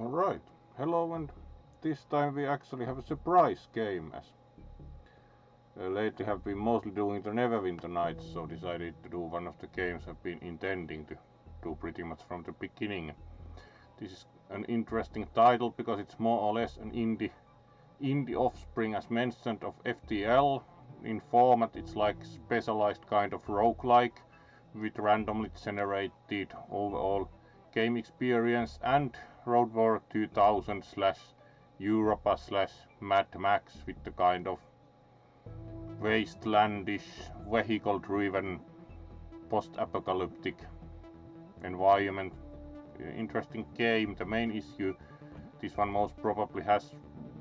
Alright, hello, and this time we actually have a surprise game, as lately have been mostly doing the Neverwinter Nights, so decided to do one of the games I've been intending to do pretty much from the beginning. This is an interesting title because it's more or less an indie offspring, as mentioned, of FTL. In format it's like specialized kind of roguelike with randomly generated overall game experience, and Road War 2000 / Europa / Mad Max with the kind of wastelandish, vehicle-driven, post-apocalyptic environment. Interesting game. The main issue this one most probably has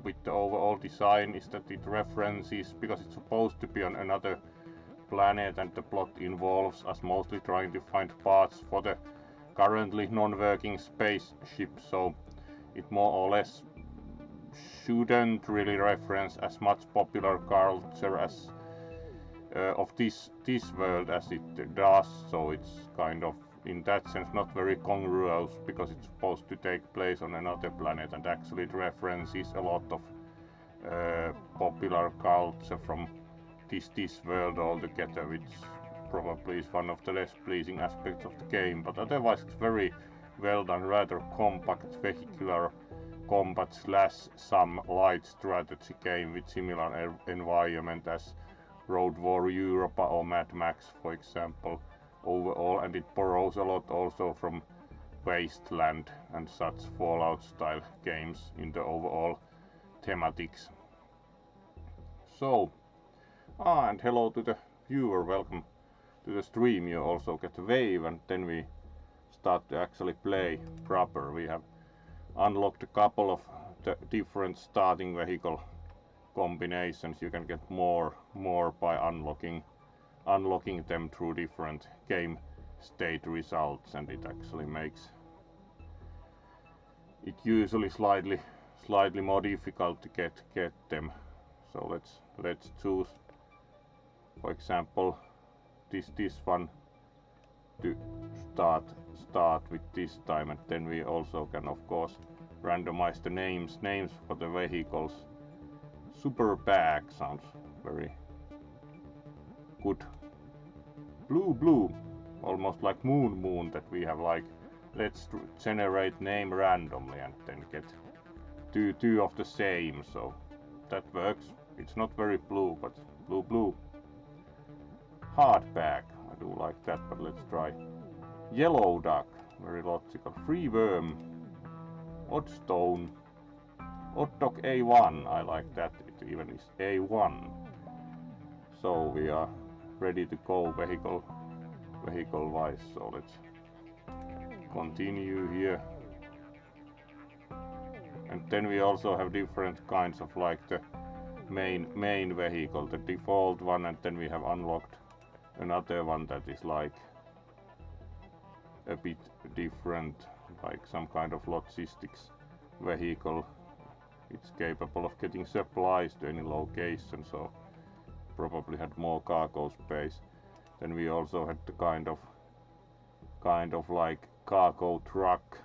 with the overall design is that it references, because it's supposed to be on another planet, and the plot involves us mostly trying to find parts for the currently non-working spaceship, so it more or less shouldn't really reference as much popular culture as of this world as it does, so it's kind of in that sense not very congruous, because it's supposed to take place on another planet, and actually it references a lot of popular culture from this world altogether, which probably is one of the less pleasing aspects of the game, but otherwise it's very well done, rather compact vehicular combat / some light strategy game with similar environment as Road War Europa or Mad Max, for example, overall, and it borrows a lot also from Wasteland and such Fallout style games in the overall thematics. So, and hello to the viewer, welcome to the stream. You also get a wave, and then we start to actually play proper. We have unlocked a couple of the different starting vehicle combinations. You can get more by unlocking them through different game state results, and it actually makes it usually slightly more difficult to get them. So let's choose, for example, this one to start with this time, and then we also can of course randomize the names for the vehicles. Super bag sounds very good. Blue, almost like moon that we have, like let's generate name randomly and then get two of the same, so that works. It's not very blue, but blue. Hard bag, I do like that, but let's try yellow duck, very logical. Free worm, odd stone, odd dog A1, I like that, it even is A1. So we are ready to go vehicle wise, so let's continue here. And then we also have different kinds of, like the main vehicle, the default one, and then we have unlocked another one that is like a bit different, like some kind of logistics vehicle. It's capable of getting supplies to any location, so probably had more cargo space. Then we also had the kind of like cargo truck,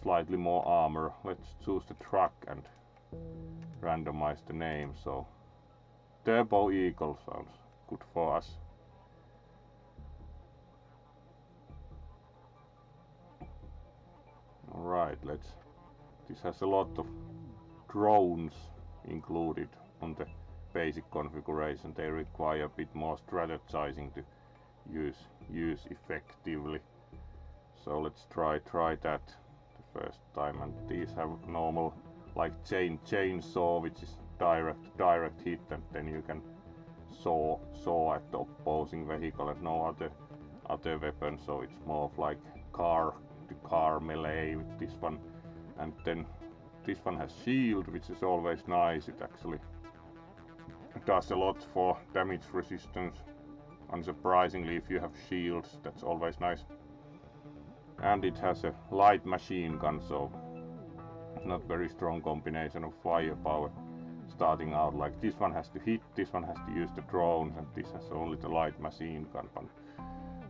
slightly more armor. Let's choose the truck and randomize the name. So Turbo Eagle sounds good for us. Alright, this has a lot of drones included on the basic configuration. They require a bit more strategizing to use effectively. So let's try that the first time. And these have normal, like chainsaw, which is direct hit, and then you can saw at the opposing vehicle, and no other weapon. So it's more of like car to car melee with this one. And then this one has shield, which is always nice. It actually does a lot for damage resistance. Unsurprisingly, if you have shields, that's always nice. And it has a light machine gun, so not very strong combination of firepower starting out. Like this one has to hit, this one has to use the drones, and this has only the light machine gun. But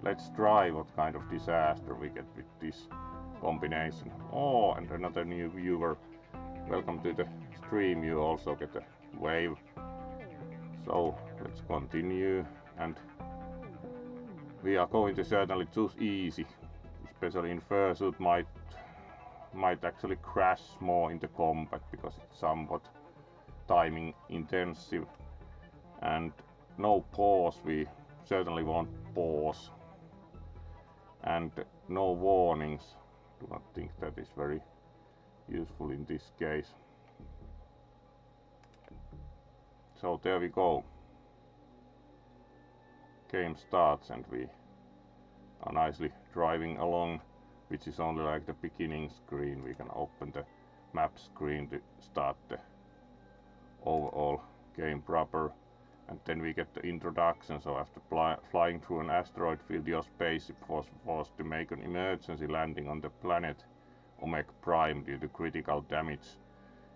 let's try what kind of disaster we get with this combination. Oh, and another new viewer. Welcome to the stream. You also get a wave. So let's continue, and we are going to certainly choose easy, especially in Fursuit might actually crash more in the combat because it's somewhat timing intensive, and no pause. We certainly won't pause, and no warnings. Do not think that is very useful in this case. So there we go. Game starts and we are nicely driving along, which is only like the beginning screen. We can open the map screen to start the overall game proper, and then we get the introduction. So after flying through an asteroid field, your spaceship was forced to make an emergency landing on the planet Omega Prime due to critical damage,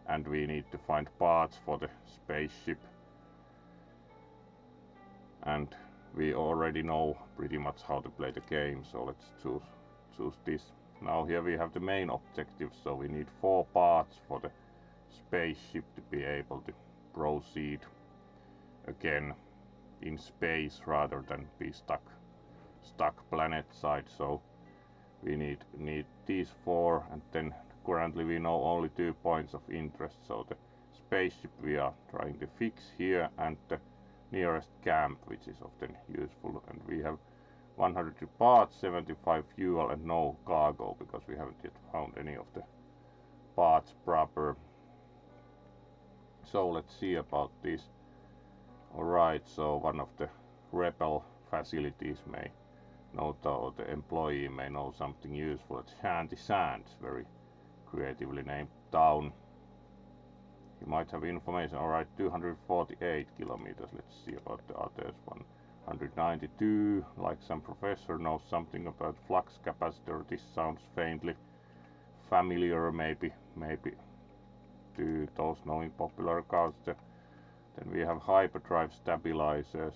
and we need to find parts for the spaceship. And we already know pretty much how to play the game, so let's choose this. Now here we have the main objective, so we need 4 parts for the spaceship to be able to proceed again in space rather than be stuck planet side. So we need these 4, and then currently we know only 2 points of interest. So the spaceship we are trying to fix here, and the nearest camp, which is often useful, and we have 100 parts, 75 fuel, and no cargo because we haven't yet found any of the parts proper. So let's see about this. Alright, so one of the rebel facilities may know, or the employee may know something useful. It's Shanty Sands, very creatively named town. You might have information. Alright, 248 kilometers. Let's see about the others. 192. Like some professor knows something about flux capacitor. This sounds faintly familiar. Maybe to those knowing popular cars. Then we have hyperdrive stabilizers.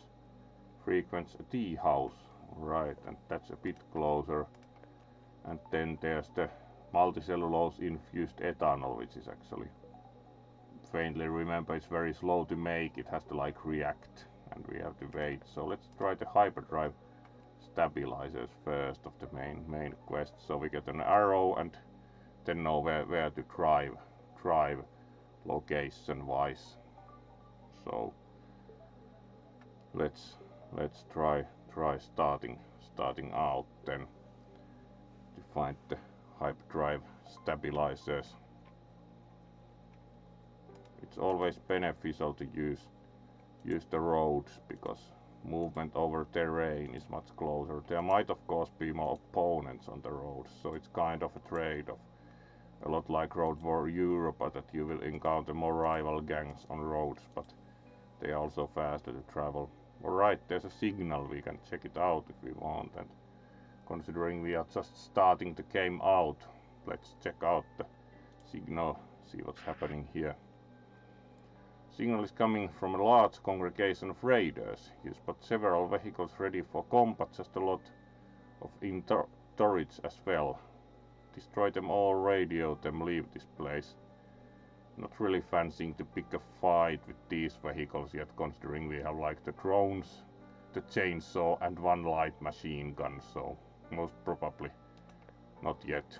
Frequency tea house. Right, and that's a bit closer. And then there's the multicellulose infused ethanol, which is actually faintly remember it's very slow to make. It has to like react, and we have to wait. So let's try the hyperdrive stabilizers first of the main quest. So we get an arrow and then know where to drive location wise. So let's try starting out then to find the hyperdrive stabilizers. It's always beneficial to use the roads because movement over terrain is much closer. There might of course be more opponents on the roads, so it's kind of a trade-off. A lot like Road War Europe, that you will encounter more rival gangs on roads, but they are also faster to travel. Alright, there's a signal, we can check it out if we want, and considering we are just starting the game out, let's check out the signal, see what's happening here. Signal is coming from a large congregation of raiders. You spot several vehicles ready for combat, just a lot of turrets as well. Destroy them all, radio them, leave this place. Not really fancying to pick a fight with these vehicles yet, considering we have like the drones, the chainsaw, and 1 light machine gun, so most probably not yet.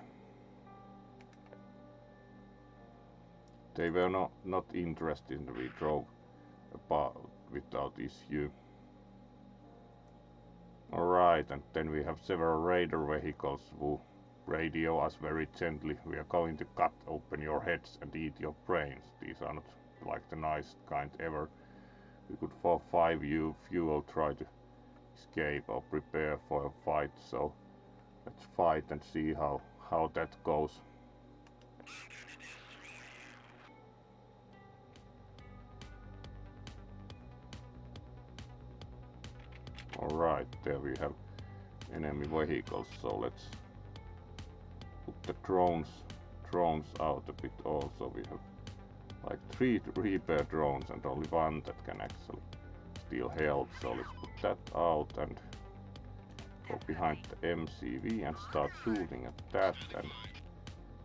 They were not interested, and we drove about without issue. Alright, and then we have several raider vehicles who radio us very gently. We are going to cut open your heads and eat your brains. These are not like the nice kind ever. We could for 5 fuel try to escape or prepare for a fight, so let's fight and see how that goes. Alright, there we have enemy vehicles, so let's put the drones out a bit also. We have like 3 repair drones and only 1 that can actually steal health, so let's put that out and go behind the MCV and start shooting at that, and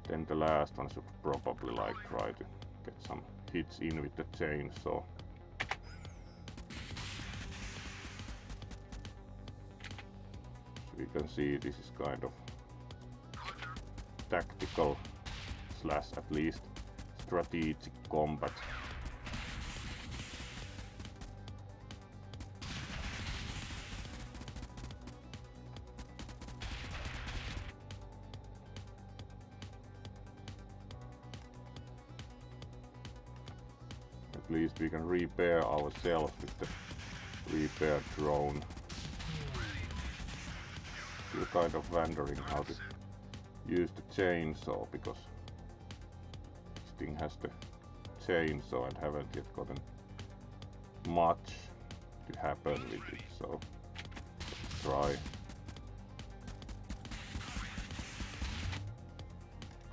then the last one should probably like try to get some hits in with the chainsaw. So you can see this is kind of tactical slash at least strategic combat. At least we can repair ourselves with the repair drone. Still kind of wondering how to use the chainsaw, because this thing has the chainsaw and haven't yet gotten much to happen with it, so let's try.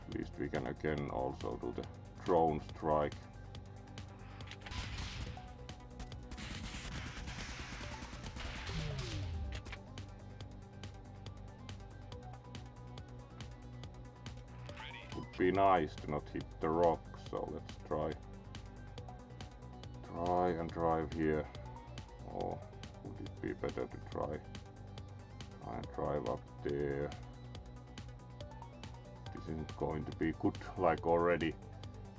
At least we can again also do the drone strike. Be nice to not hit the rock, so let's try and drive here, or would it be better to try and drive up there? This isn't going to be good like already.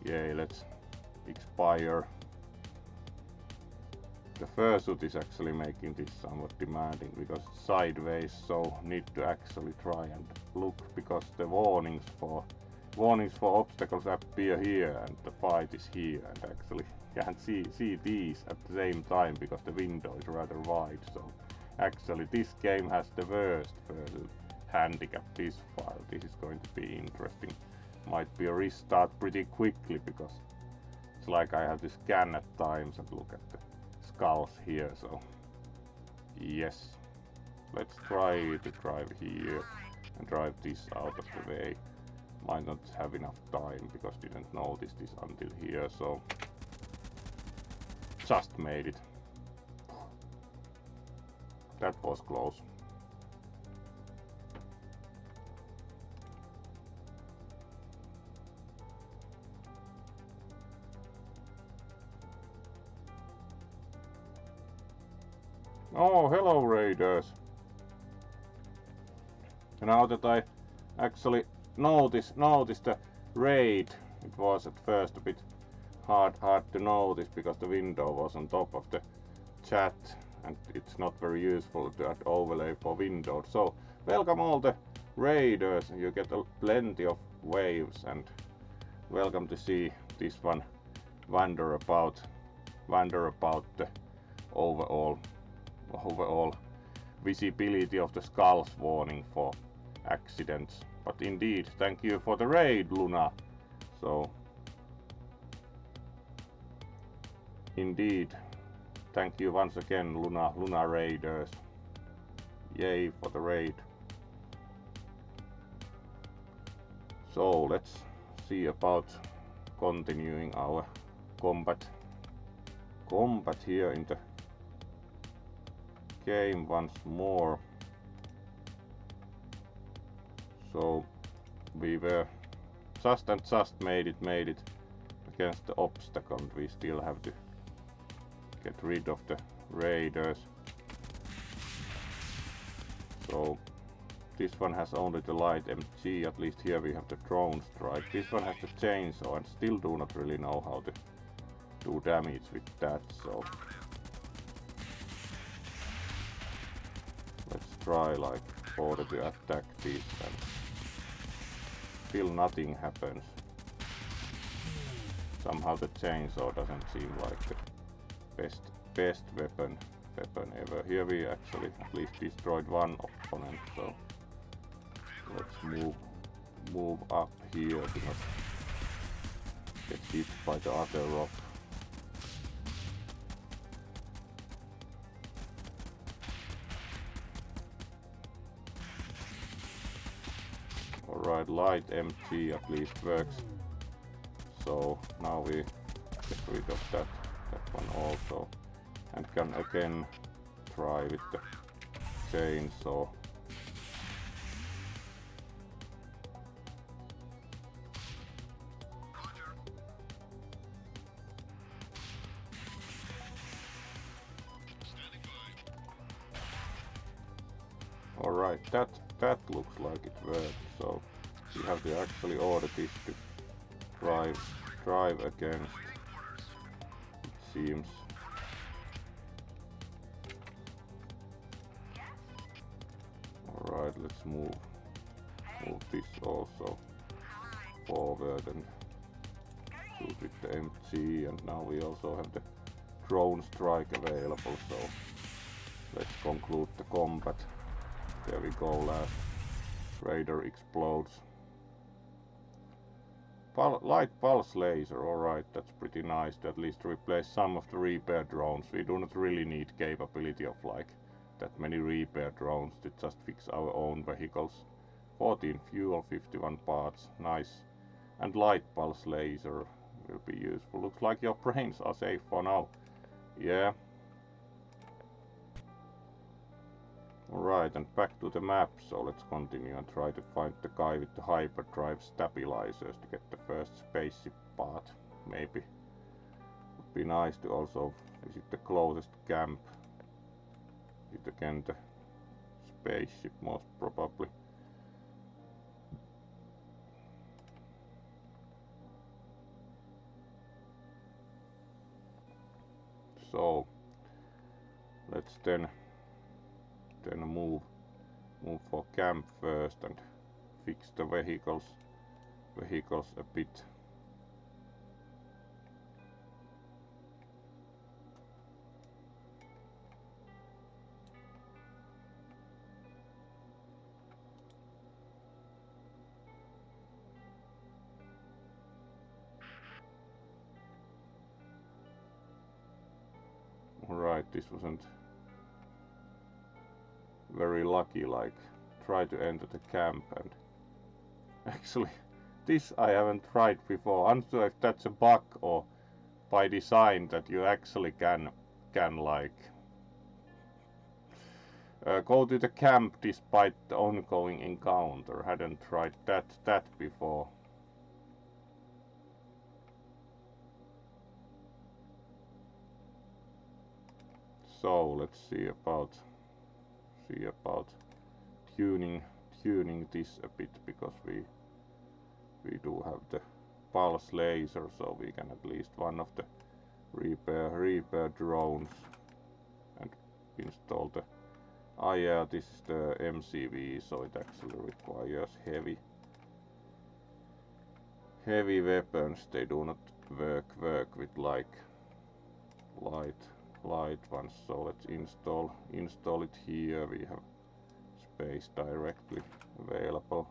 Yeah, let's expire. The Fursuit is actually making this somewhat demanding because it's sideways, so need to actually try and look, because the warnings for obstacles appear here and the fight is here, and actually can't see these at the same time because the window is rather wide. So actually this game has the worst handicap this far. This is going to be interesting. Might be a restart pretty quickly because it's like I have to scan at times and look at the skulls here. So yes, let's try to drive here and drive this out of the way. Might not have enough time because didn't notice this until here, so just made it. That was close. Oh, hello raiders. Now that I actually notice the raid, it was at first a bit hard to notice because the window was on top of the chat and it's not very useful to add overlay for Windows. So welcome all the raiders, you get plenty of waves, and welcome to see this one wander about the overall visibility of the skulls warning for accidents. But indeed, thank you for the raid, Luna. So indeed, thank you once again, Luna raiders. Yay for the raid. So let's see about continuing our combat here in the game once more. So we were just made it against the obstacle, and we still have to get rid of the raiders. So this one has only the light MG, at least here we have the drone strike. This one has the chainsaw and still do not really know how to do damage with that, so let's try like order to attack this, and still nothing happens. Somehow the chainsaw doesn't seem like the best weapon ever. Here we actually at least destroyed one opponent, so let's move up here to not get hit by the other rock. Alright, light MG at least works. So now we get rid of that one also, and can again try with the chainsaw. Alright, that looks like it worked, so we have to actually order this to drive against, it seems. Alright, let's move this also forward and shoot with the MG, and now we also have the drone strike available, so let's conclude the combat. There we go, last raider explodes. Light pulse laser, alright, that's pretty nice to at least replace some of the repair drones. We do not really need capability of like that many repair drones to just fix our own vehicles. 14 fuel, 51 parts, nice. And light pulse laser will be useful. Looks like your brains are safe for now. Yeah. Alright, and back to the map, so let's continue and try to find the guy with the hyperdrive stabilizers to get the first spaceship part. Maybe would be nice to also visit the closest camp. It again the spaceship most probably. So let's then move for camp first and fix the vehicles a bit. Alright, this wasn't very lucky, like try to enter the camp, and actually this I haven't tried before. I'm not sure if that's a bug or by design that you actually can like go to the camp despite the ongoing encounter. Hadn't tried that before. So let's see about tuning this a bit, because we do have the pulse laser, so we can at least one of the repair drones and install the yeah, this is the MCV, so it actually requires heavy weapons. They do not work with like light ones, so let's install it here. We have space directly available,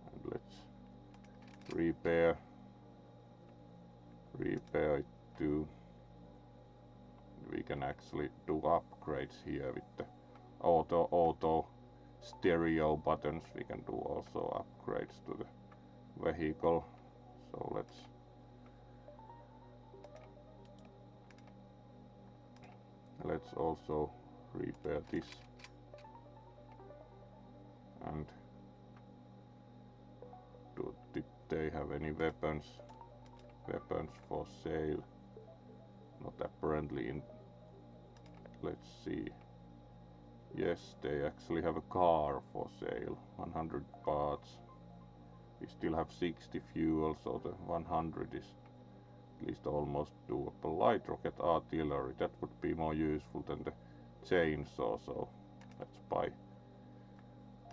and let's repair it too. We can actually do upgrades here with the auto stereo buttons. We can do also upgrades to the vehicle, so let's also repair this. And did they have any weapons for sale? Not apparently in. Let's see. Yes, they actually have a car for sale. 100 parts. We still have 60 fuel, so the 100 is at least almost doable. Light rocket artillery, that would be more useful than the chainsaw, so let's buy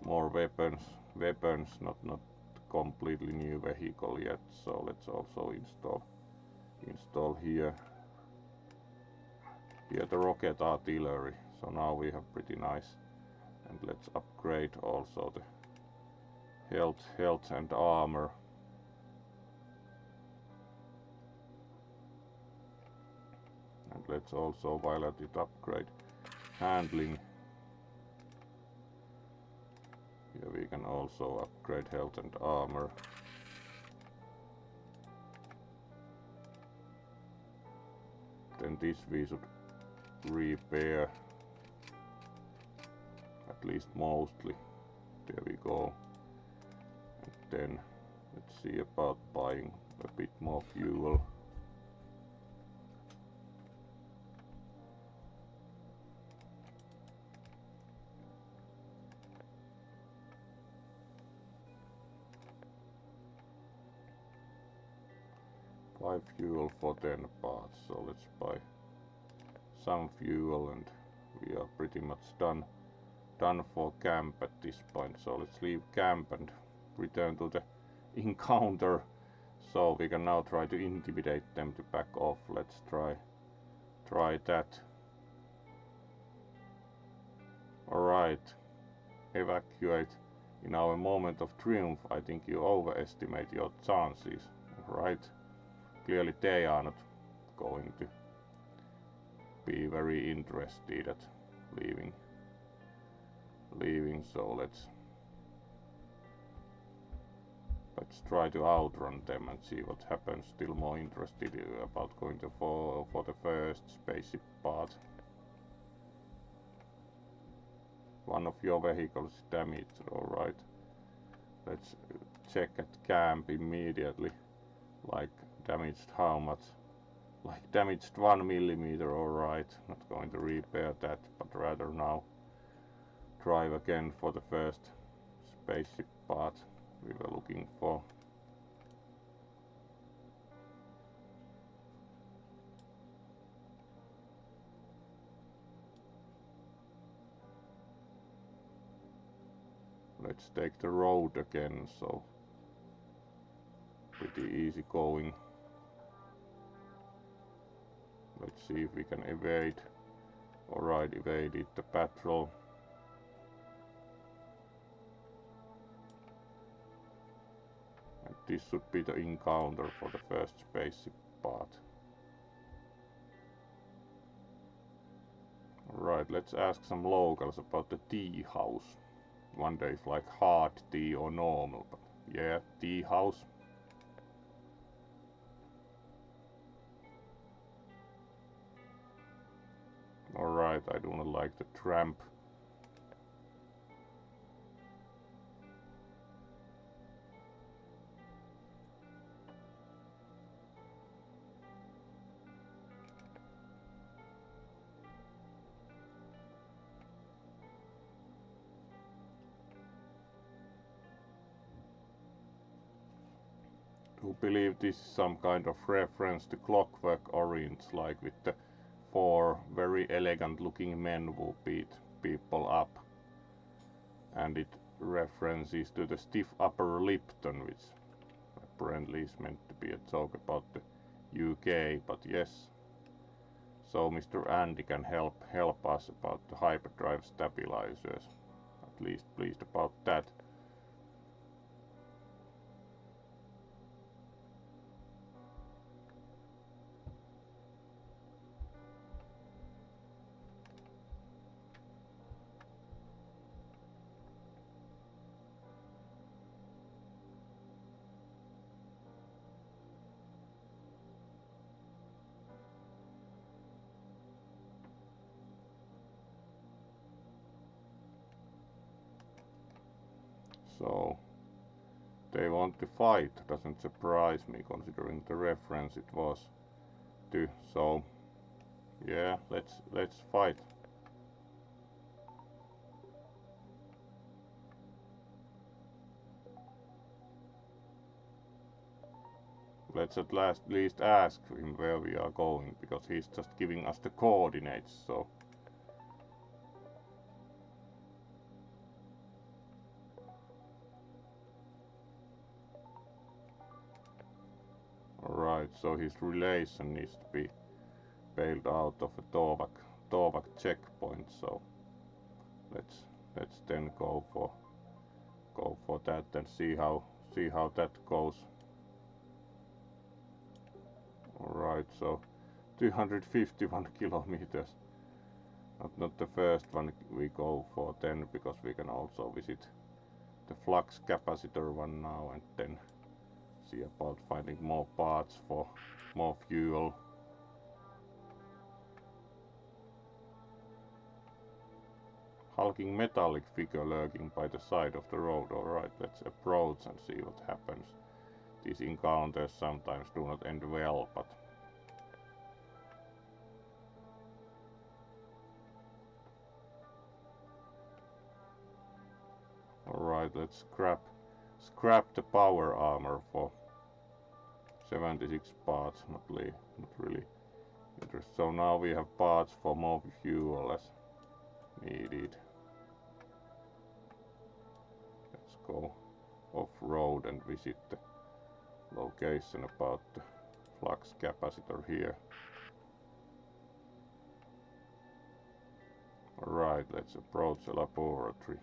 more weapons, not completely new vehicle yet, so let's also install here the rocket artillery. So now we have pretty nice, and let's upgrade also the health and armor. And let's also, while at it, upgrade handling. Here we can also upgrade health and armor. Then this we should repair, at least mostly. There we go. And then let's see about buying a bit more fuel. buy fuel for 10 parts, so let's buy some fuel and we are pretty much done for camp at this point. So let's leave camp and return to the encounter, so we can now try to intimidate them to back off. Let's try that. Alright, evacuate. In our moment of triumph, I think you overestimate your chances. Right? Clearly they are not going to be very interested at leaving, so let's try to outrun them and see what happens. Still more interested about going to for the first spaceship part. One of your vehicles is damaged, alright. Let's check at camp immediately. Like, damaged how much? Like, damaged 1 millimeter, alright. Not going to repair that, but rather now drive again for the first spaceship part we were looking for. Let's take the road again, so pretty easy going. Let's see if we can evade. Alright, evaded the patrol. And this should be the encounter for the first spaceship part. Alright, let's ask some locals about the tea house. Wonder if like hard tea or normal, but yeah, tea house. Alright, I do not like the tramp. Do believe this is some kind of reference to Clockwork Orange, like with the 4 very elegant looking men who beat people up. And it references to the stiff upper Lipton, which apparently is meant to be a joke about the UK, but yes. So Mr. Andy can help us about the hyperdrive stabilizers. At least pleased about that. So they want to fight, doesn't surprise me considering the reference it was to. So yeah, let's fight. Let's at least ask him where we are going, because he's just giving us the coordinates, so alright, so his relation needs to be bailed out of a Torvak checkpoint, so let's then go for that and see how that goes. Alright, so 251 kilometers. Not the first one we go for then, because we can also visit the flux capacitor one now and then see about finding more parts for more fuel. Hulking metallic figure lurking by the side of the road. Alright, let's approach and see what happens. These encounters sometimes do not end well, but alright, let's scrap the power armor for 76 parts, not really interesting. So now we have parts for more fuel as needed. Let's go off-road and visit the location about the flux capacitor here. Alright, let's approach the laboratory.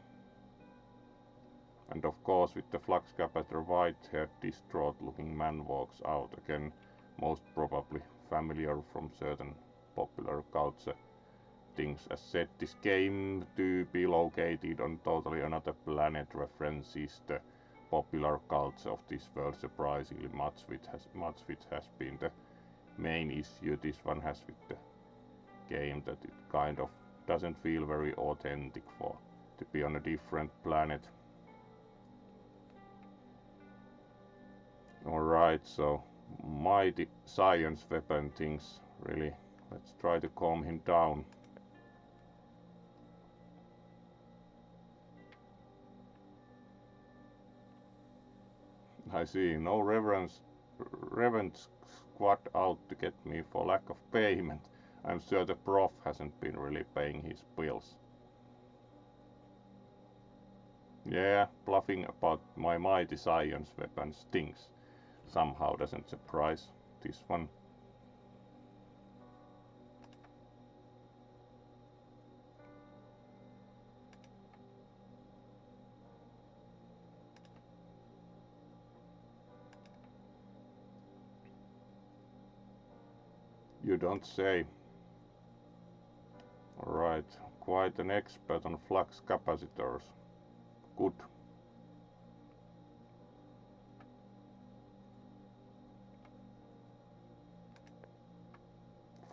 And of course, with the flux capacitor, white-haired, distraught-looking man walks out again, most probably familiar from certain popular culture things. As said, this game to be located on totally another planet references the popular culture of this world surprisingly much, which has been the main issue this one has with the game, that it kind of doesn't feel very authentic to be on a different planet. Alright, so mighty science weapon things, really. Let's try to calm him down. I see, no revenge squad out to get me for lack of payment. I'm sure the prof hasn't been really paying his bills. Yeah, bluffing about my mighty science weapon stinks. Somehow doesn't surprise this one. You don't say. Alright, quite an expert on flux capacitors. Good.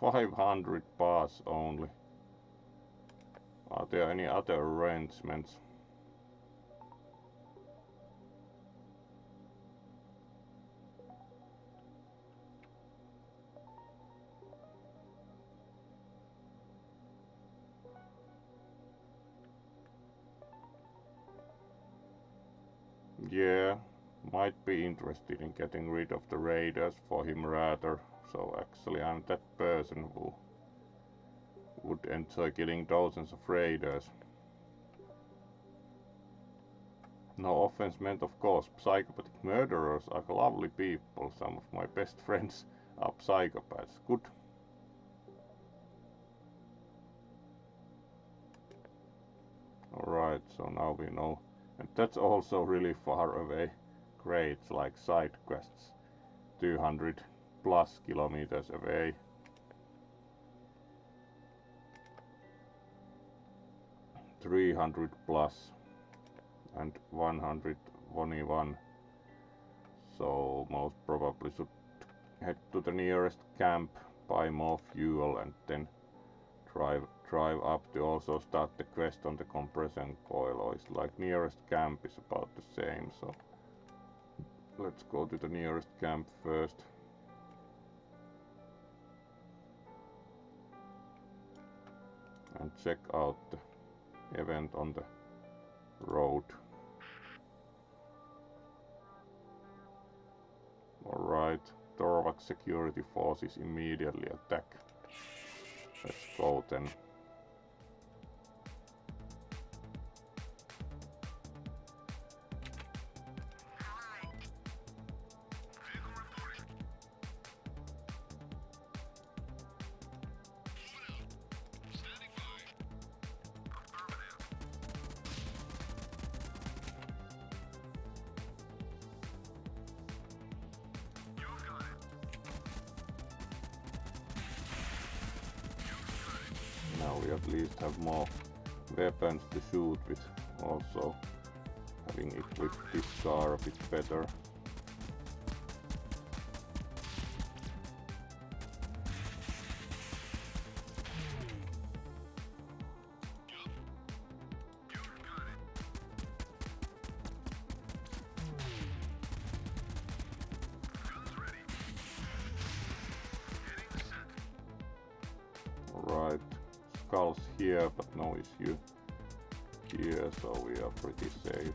$500 bars only. Are there any other arrangements? Yeah, might be interested in getting rid of the raiders for him rather. So actually I'm that person who would enjoy killing dozens of raiders. No offense meant, of course. Psychopathic murderers are lovely people. Some of my best friends are psychopaths. Good. Alright, so now we know. And that's also really far away. Great, like side quests. 200 plus kilometers away. $300 plus and 121. So most probably should head to the nearest camp, buy more fuel, and then drive up to also start the quest on the compression coil. Or it's like nearest camp is about the same, so let's go to the nearest camp first. And check out the event on the road. Alright, Torvak security forces immediately attack. Let's go then. Now we at least have more weapons to shoot with, also having equipped this car a bit better. Alright, skulls here, but no issue here, so we are pretty safe.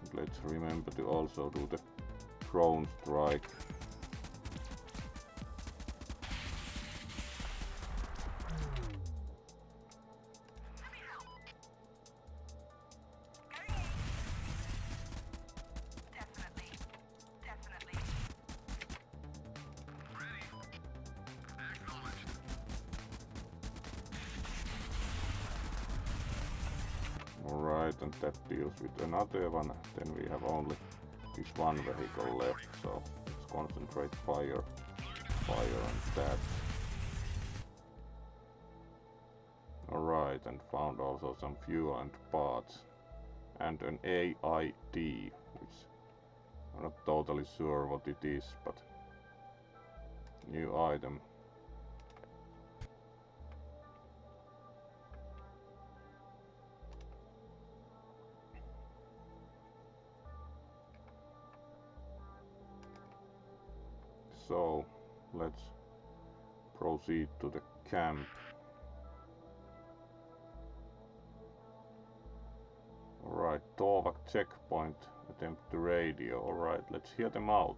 And let's remember to also do the drone strike. Alright, and that deals with another one. Then we have only this one vehicle left, so let's concentrate fire on that. Alright, and found also some fuel and parts. And an AID, which I'm not totally sure what it is, but new item. So let's proceed to the camp. Alright, Tovak checkpoint, attempt to radio. Alright, let's hear them out.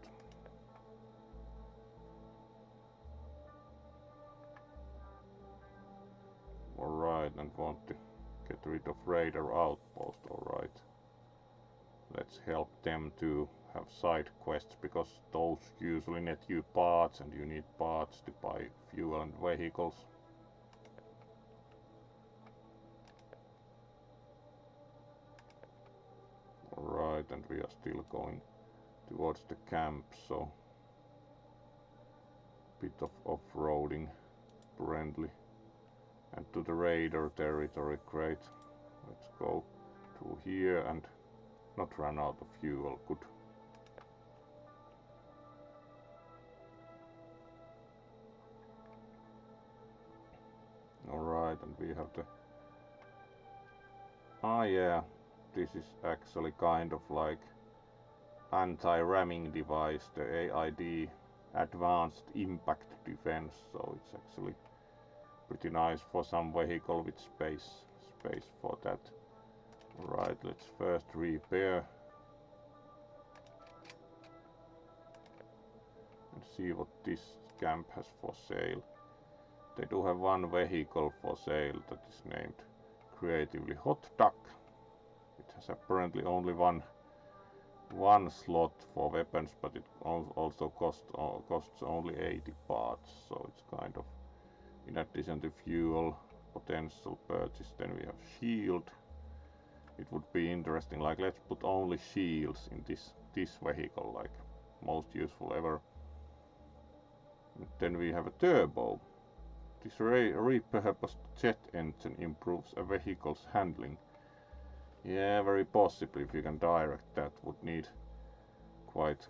Alright, and want to get rid of radar outpost. Alright, let's help them to have side quests, because those usually net you parts, and you need parts to buy fuel and vehicles. Alright, and we are still going towards the camp, so bit of off-roading friendly. And to the radar territory, great. Let's go through here and not run out of fuel, good. Alright, and we have the... Ah yeah, this is actually kind of like anti-ramming device, the AID, Advanced Impact Defense, so it's actually pretty nice for some vehicle with space for that. Alright, let's first repair and see what this camp has for sale. They do have one vehicle for sale that is named creatively Hot Duck. It has apparently only one slot for weapons, but it also costs only 80 parts, so it's kind of, in addition to fuel, potential purchase. Then we have shield. It would be interesting, like let's put only shields in this vehicle, like most useful ever. And then we have a turbo. This repurposed jet engine improves a vehicle's handling. Yeah, very possibly if you can direct that. Would need quite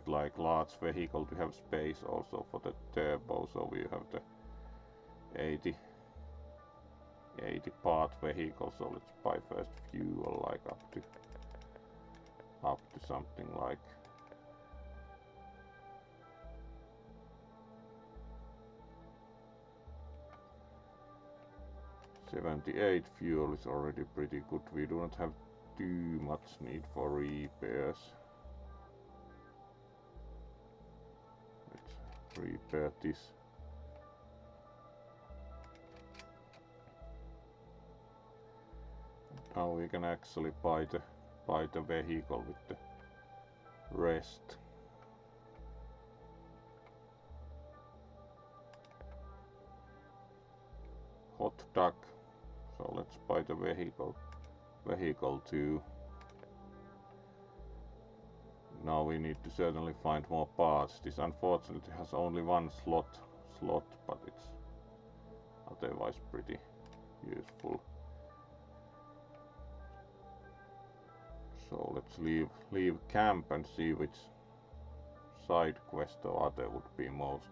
like large vehicle to have space also for the turbo. So we have the 80 part vehicle. So let's buy first fuel, like up to something like 78 fuel is already pretty good. We do not have too much need for repairs. Let's repair this. Now we can actually buy the vehicle with the rest. Hot Duck. So let's buy the vehicle too. Now we need to certainly find more parts. This unfortunately has only one slot, but it's otherwise pretty useful. So let's leave camp and see which side quest or other would be most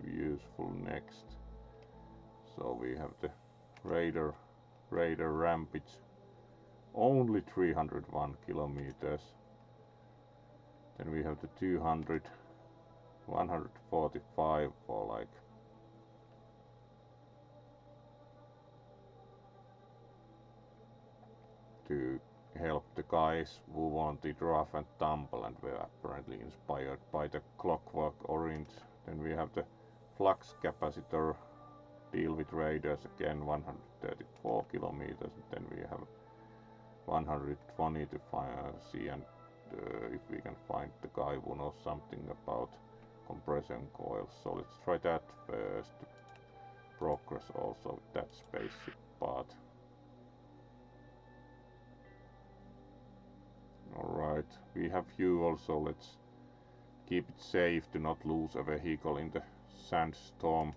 useful next. So we have the radar rampage, only 301 kilometers. Then we have the 145 for like to help the guys who wanted rough and tumble and were apparently inspired by the Clockwork Orange. Then we have the flux capacitor, deal with raiders again, 134 kilometers. Then we have 120 to see and if we can find the guy who knows something about compression coils. So let's try that first to progress also with that spaceship part. Alright, we have fuel, so let's keep it safe to not lose a vehicle in the sandstorm.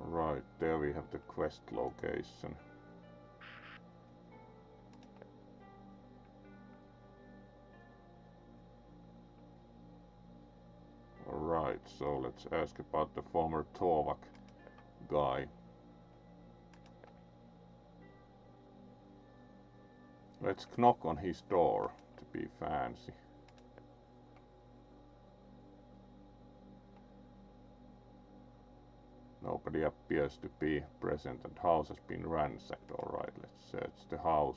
Right, there we have the quest location. Alright, so let's ask about the former Torvak guy. Let's knock on his door to be fancy. Nobody appears to be present and house has been ransacked. Alright, let's search the house.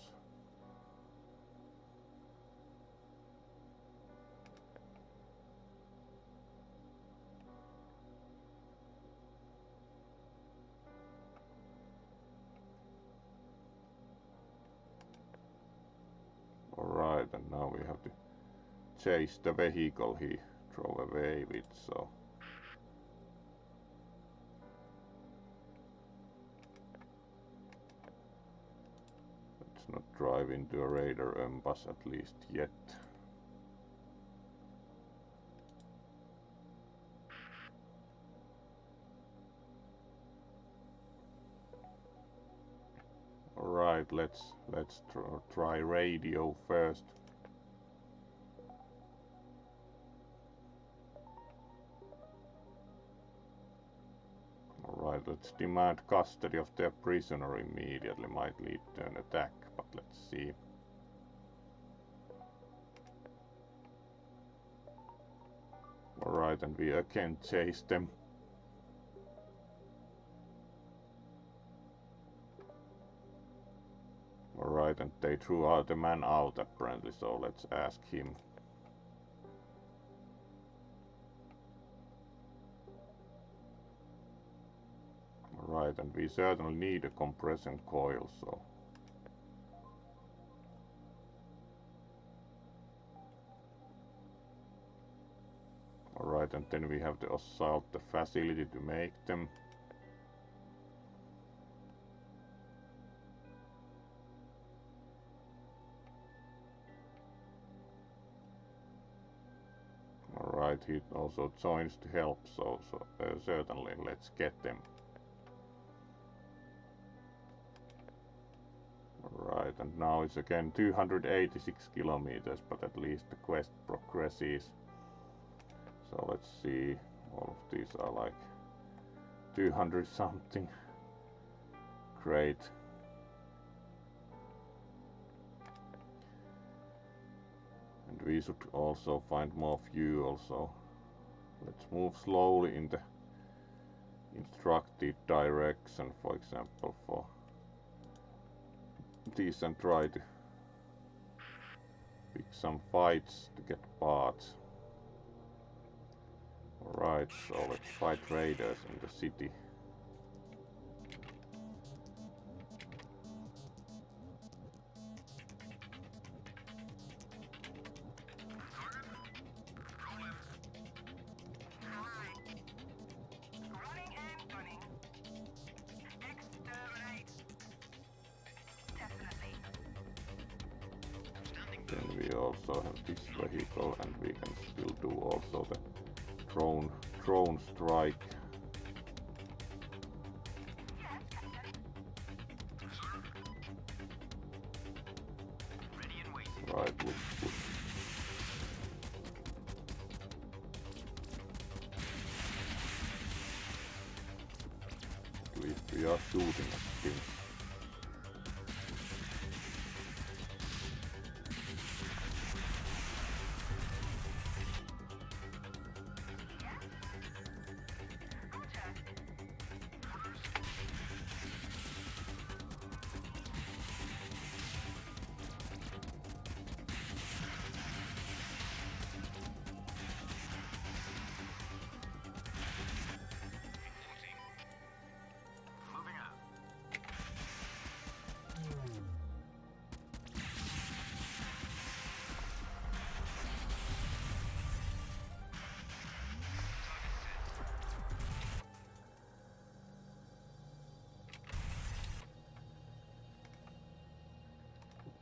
Alright, and now we have to chase the vehicle he drove away with, so let's not drive into a raider ambush at least yet. Alright, let's try radio first. Alright, let's demand custody of their prisoner immediately. Might lead to an attack, but let's see. Alright, and we again chase them. Alright, and they threw out the man out apparently, so let's ask him. Alright, and we certainly need a compression coil, so alright, and then we have to assault the facility to make them. Alright, he also joins to help, so certainly let's get them. Alright, and now it's again 286 kilometers, but at least the quest progresses. So let's see, all of these are like 200 something. Great. And we should also find more fuel, so let's move slowly in the instructed direction, for example, for these, and try to pick some fights to get parts. Alright, so let's fight raiders in the city. Then we also have this vehicle, and we can still do also the drone strike. Right, looks good. At least we we are shooting at things.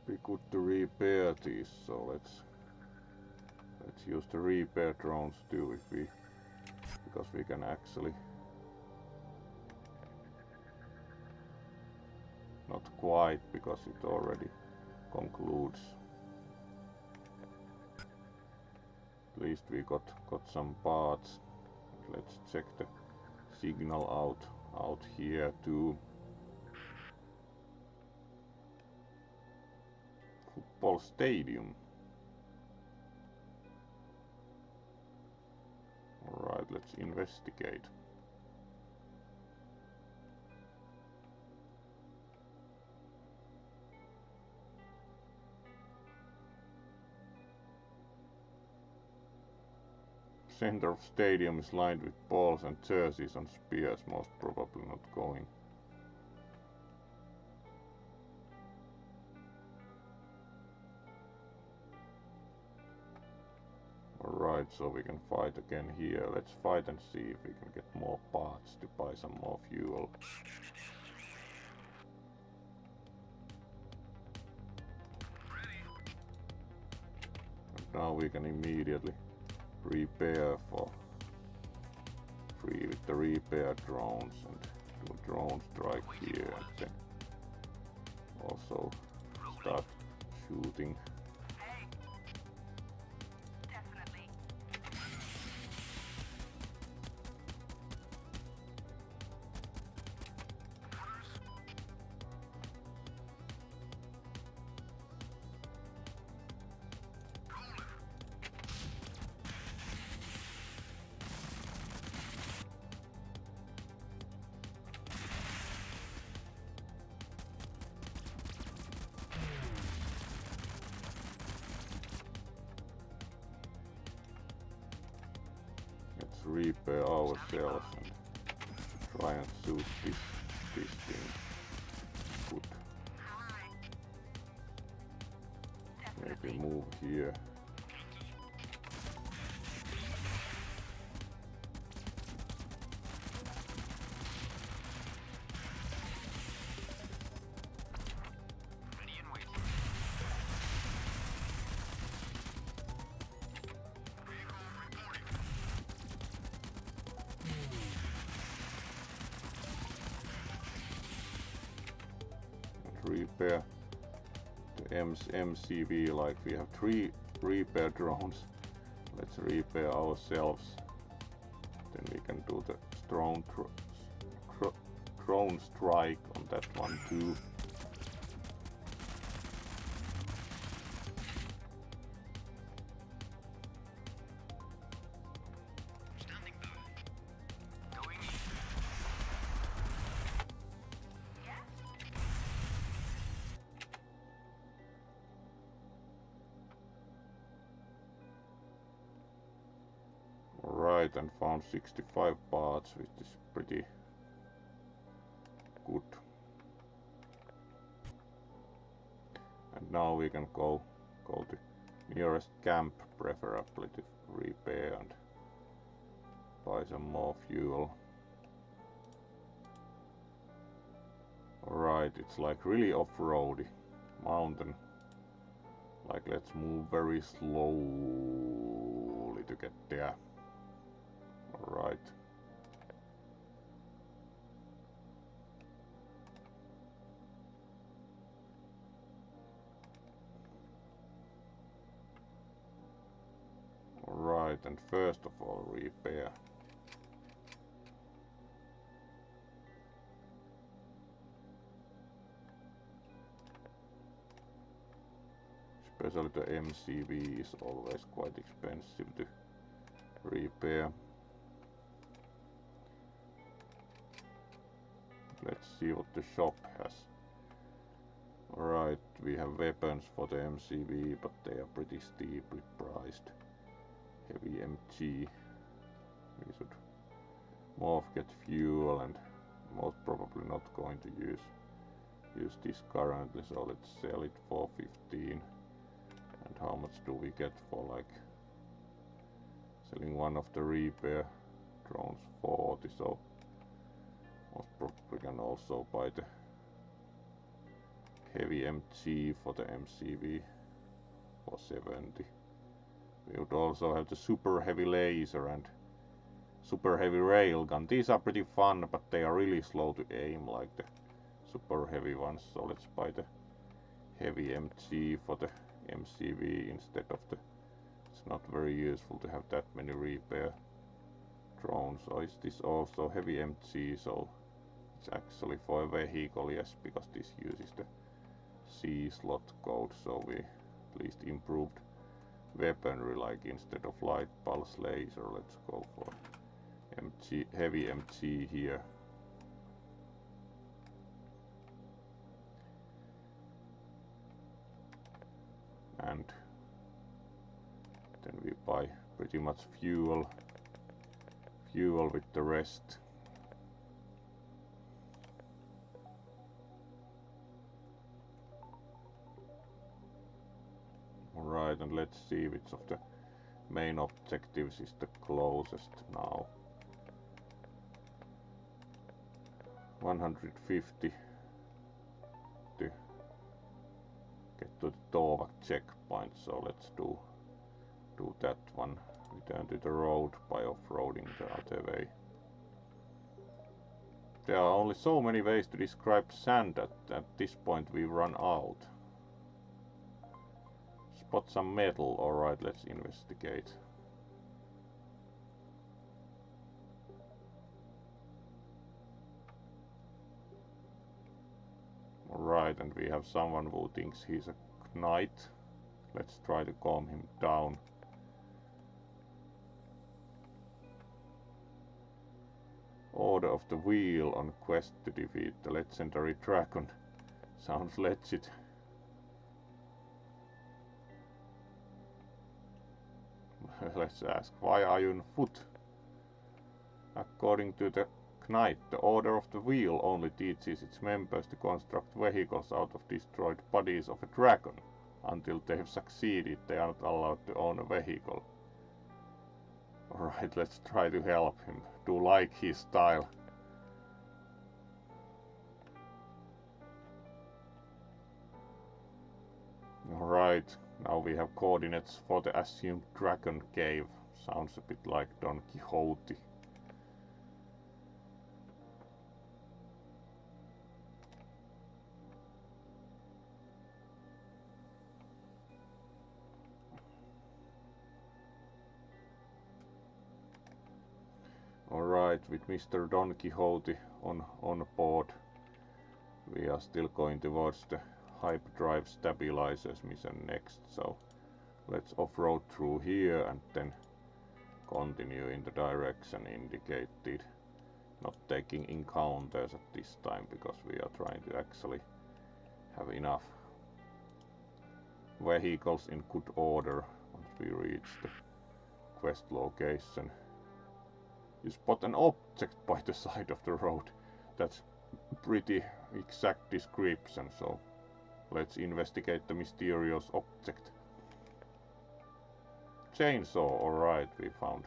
Be good to repair these, so let's use the repair drones too, if we, because we can actually not quite, because it already concludes. At least we got some parts. Let's check the signal out here too. Football stadium. Alright, let's investigate. Center of stadium is lined with balls and jerseys and spears, most probably not going. Alright, so we can fight again here. Let's fight and see if we can get more parts to buy some more fuel. And now we can immediately repair for free with the repair drones and do a drone strike here, and then also start shooting. Let's repair ourselves and try and shoot this thing. Good. Maybe move here. Repair the MCV, like we have 3 repair drones. Let's repair ourselves, then we can do the drone strike on that one too. Right, and found 65 parts, which is pretty good. And now we can go to nearest camp, preferably to repair and buy some more fuel. Alright, it's like really off-roady mountain. Like, let's move very slowly to get there. Alright. Alright, and first of all, repair. especially the MCV is always quite expensive to repair. Let's see what the shop has. Alright, we have weapons for the MCV, but they are pretty steeply priced. Heavy MG. We should more get fuel, and most probably not going to use this currently, so let's sell it for 15. And how much do we get for like selling one of the repair drones? 40, so most probably we can also buy the heavy MG for the MCV for 70. We would also have the super heavy laser and super heavy railgun. These are pretty fun, but they are really slow to aim like the super heavy ones, so let's buy the heavy MG for the MCV instead of the... It's not very useful to have that many repair drones. So is this also heavy MG? So it's actually for a vehicle, yes, because this uses the C slot code, so we at least improved weaponry, like instead of light pulse laser, let's go for MG, heavy MG here. And then we buy pretty much fuel with the rest. Alright, and let's see which of the main objectives is the closest now. 150 to get to the Tovak checkpoint, so let's do that one. Return to the road by off-roading the other way. There are only so many ways to describe sand at this point. We run out. Spot some metal. Alright, let's investigate. Alright, and we have someone who thinks he's a knight. Let's try to calm him down. Order of the Wheel on quest to defeat the legendary dragon. Sounds legit. Let's ask, why are you on foot? According to the Knight, the Order of the Wheel only teaches its members to construct vehicles out of destroyed bodies of a dragon. Until they've succeeded, they are not allowed to own a vehicle. Alright, let's try to help him. Do like his style. Alright, now we have coordinates for the assumed dragon cave. Sounds a bit like Don Quixote. Alright, with Mr. Don Quixote on board, we are still going towards the hyperdrive stabilizers mission next, so let's off-road through here and then continue in the direction indicated. Not taking encounters at this time because we are trying to actually have enough vehicles in good order once we reach the quest location. You spot an object by the side of the road. That's pretty exact description, so let's investigate the mysterious object. Chainsaw, alright, we found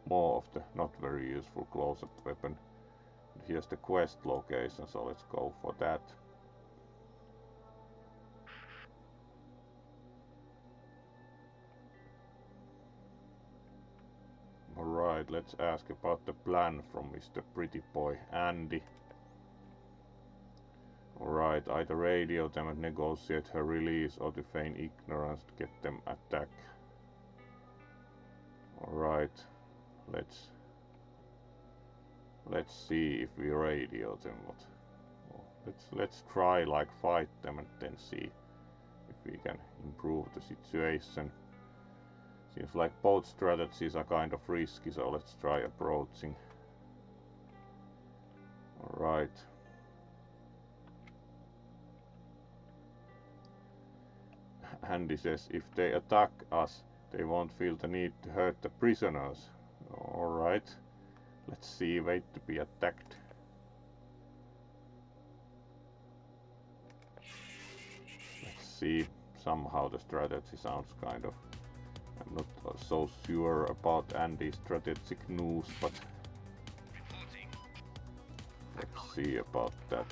more of the not very useful close-up weapon. And here's the quest location, so let's go for that. Alright, let's ask about the plan from Mr. Pretty Boy Andy. Alright, either radio them and negotiate her release or to feign ignorance to get them attack. Alright, let's see if we radio them. Let's try like fight them and then see if we can improve the situation. Seems like both strategies are kind of risky, so let's try approaching. Alright. Andy says if they attack us, they won't feel the need to hurt the prisoners. Alright. Let's see, wait to be attacked. Let's see, somehow the strategy sounds kind of... I'm not so sure about Andy's strategic news, but... Let's see about that.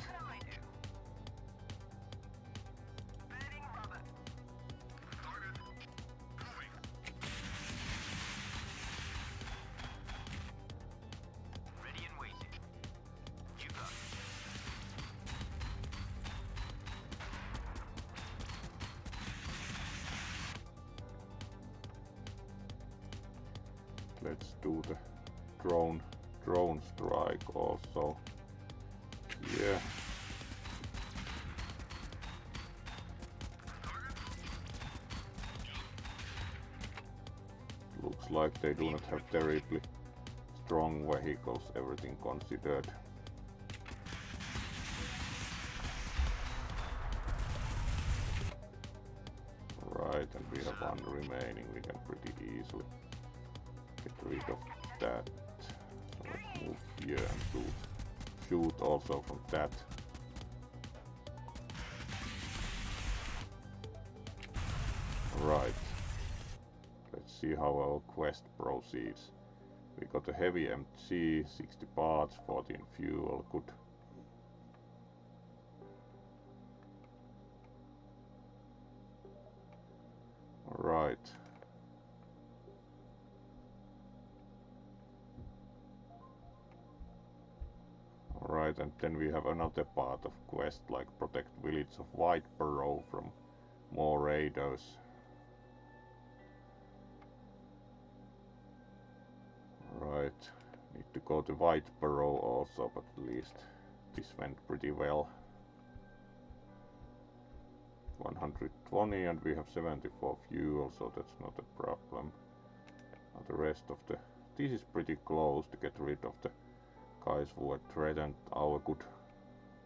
Let's do the drone strike also. Yeah. Looks like they do not have terribly strong vehicles, everything considered. Right, and we have one remaining, we can pretty easily get rid of that. So let's move here and shoot also from that. Right. Let's see how our quest proceeds. We got a heavy MG, 60 parts, 14 fuel, good. Alright. Alright, and then we have another part of quest, like protect village of Whiteborough from more raiders. Right, need to go to Whiteborough also, but at least this went pretty well. 120 and we have 74 fuel, so that's not a problem. And the rest of the... This is pretty close to get rid of the guys who had threatened our good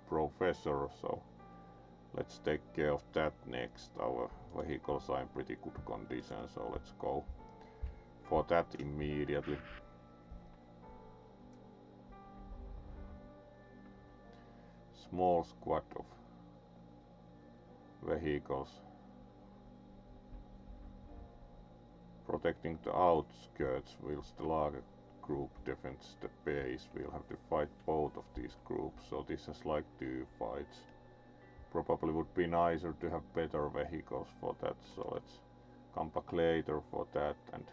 professor, so let's take care of that next. Our vehicles are in pretty good condition, so let's go for that immediately. Small squad of vehicles protecting the outskirts whilst the larger group defends the base. We'll have to fight both of these groups, so this is like 2 fights. Probably would be nicer to have better vehicles for that, so let's come back later for that and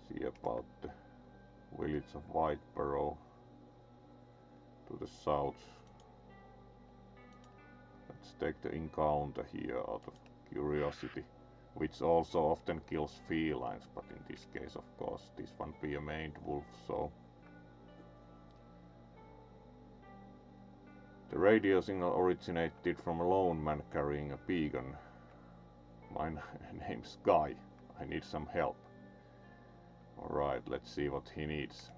see about the village of Whiteborough to the south. Let's take the encounter here out of curiosity, which also often kills felines, but in this case of course this one be a maned wolf, so... The radio signal originated from a lone man carrying a beacon. My name's Guy, I need some help. Alright, let's see what he needs.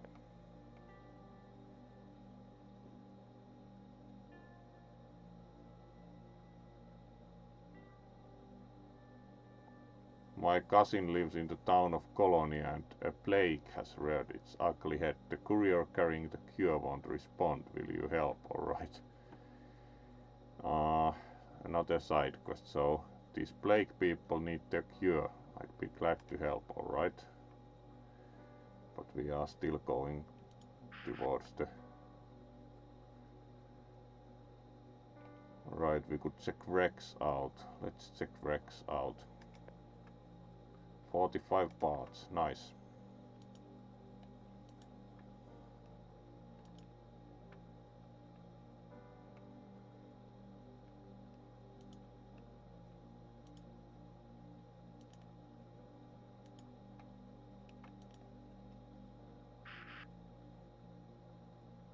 My cousin lives in the town of Colony and a plague has reared its ugly head. The courier carrying the cure won't respond. Will you help? Alright. Another side quest. So, these plague people need their cure. I'd be glad to help, alright. But we are still going towards the... Right, we could check Rex out. Let's check Rex out. 45 parts, nice.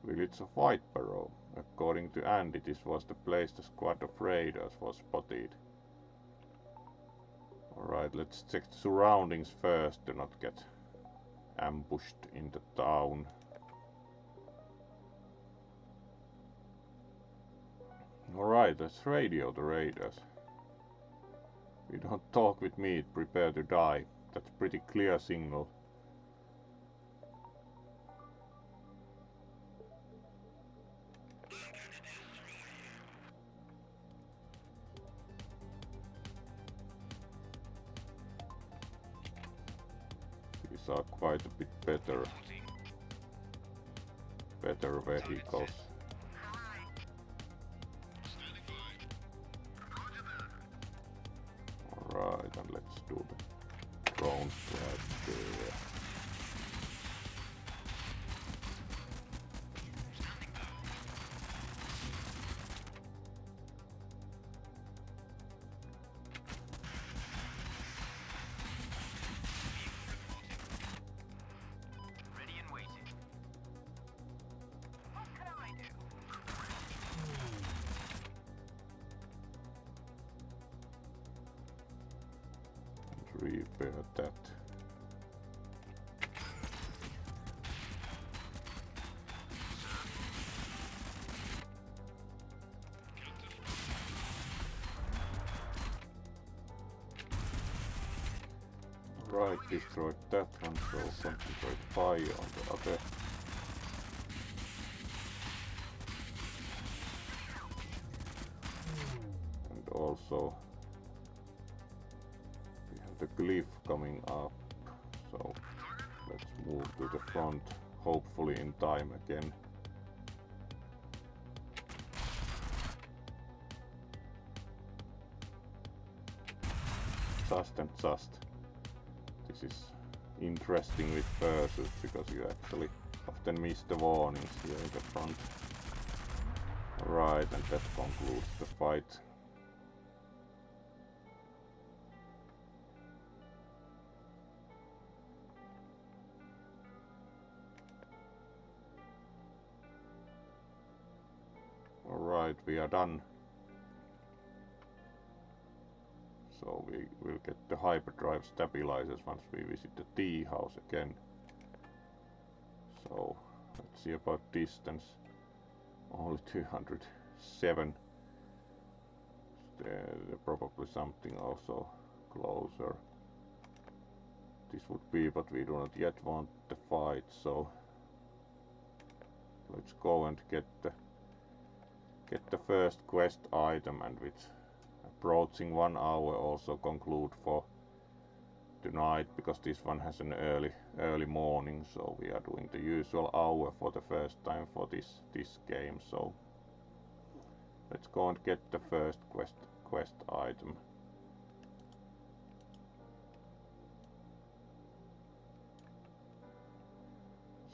Village of Whiteborough. According to Andy, this was the place the squad of raiders was spotted. Alright, let's check the surroundings first to not get ambushed in the town. Alright, let's radio the raiders. We don't talk with meat, prepare to die. That's pretty clear signal. These are quite a bit better vehicles. Alright, and let's do the drones right there. Repair that. Right, destroyed that one, so concentrate fire on the other. And also the cliff coming up, so let's move to the front, hopefully in time again. Just and just. This is interesting with Fursuit because you actually often miss the warnings here in the front. Right, and that concludes the fight. Alright, we are done. So we will get the hyperdrive stabilizers once we visit the tea house again. So let's see about distance. Only 207. There probably something also closer. This would be, but we do not yet want the fight, so let's go and get the first quest item, and with approaching 1 hour also conclude for tonight, because this one has an early morning, so we are doing the usual hour for the first time for this game. So let's go and get the first quest item.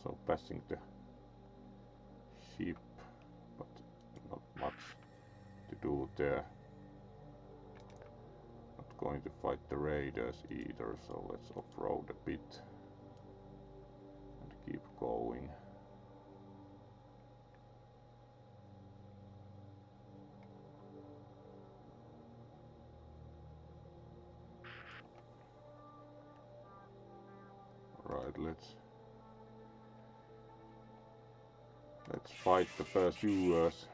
So passing the ship, but not much to do there. Not going to fight the raiders either, so let's off-road a bit and keep going. Right, let's fight the pursuers.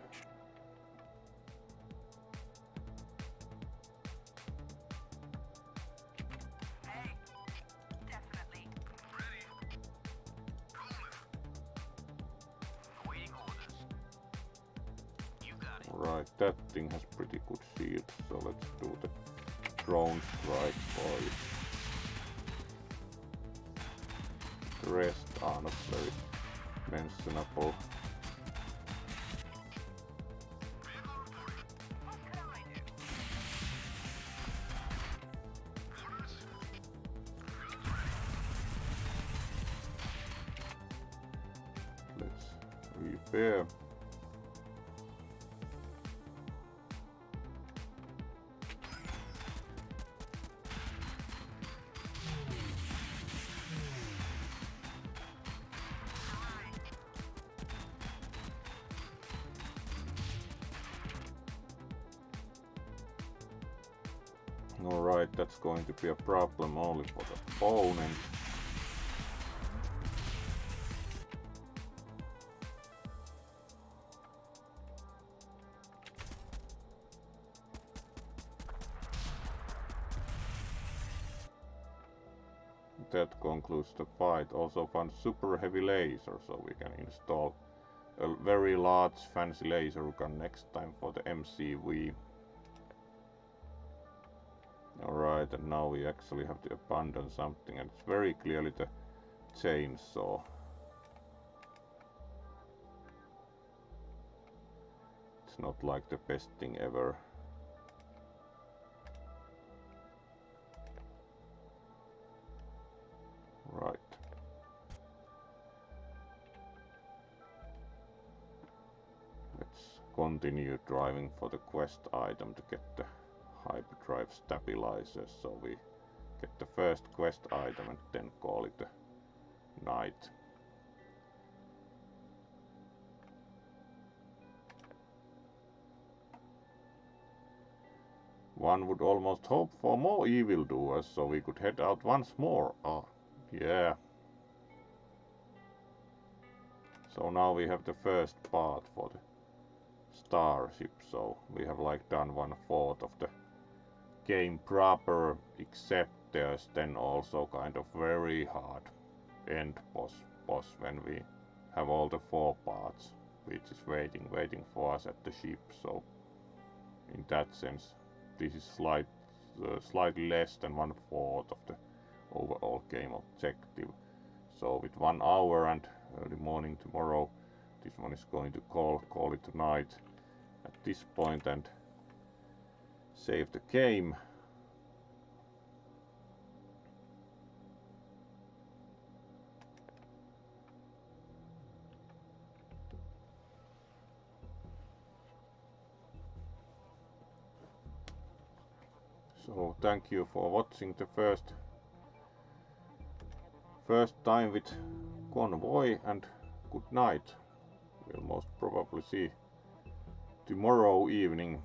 Right, that thing has pretty good shield, so let's do the drone strike for it. The rest are not very mentionable. Let's repair. Alright, that's going to be a problem only for the opponent. That concludes the fight. Also found super heavy laser, so we can install a very large fancy laser gun next time for the MCV. Alright, and now we actually have to abandon something, and it's very clearly the chainsaw. It's not like the best thing ever. Right. Let's continue driving for the quest item to get the hyperdrive stabilizers, so we get the first quest item and then call it a night. One would almost hope for more evildoers, so we could head out once more. Ah, yeah. So now we have the first part for the starship, so we have like done 1/4 of the game proper, except there's then also kind of very hard end boss when we have all the 4 parts, which is waiting for us at the ship. So in that sense, this is slightly less than 1/4 of the overall game objective. So with 1 hour and early morning tomorrow, this one is going to call it a night at this point and save the game. So thank you for watching the first time with Convoy, and good night. We'll most probably see tomorrow evening.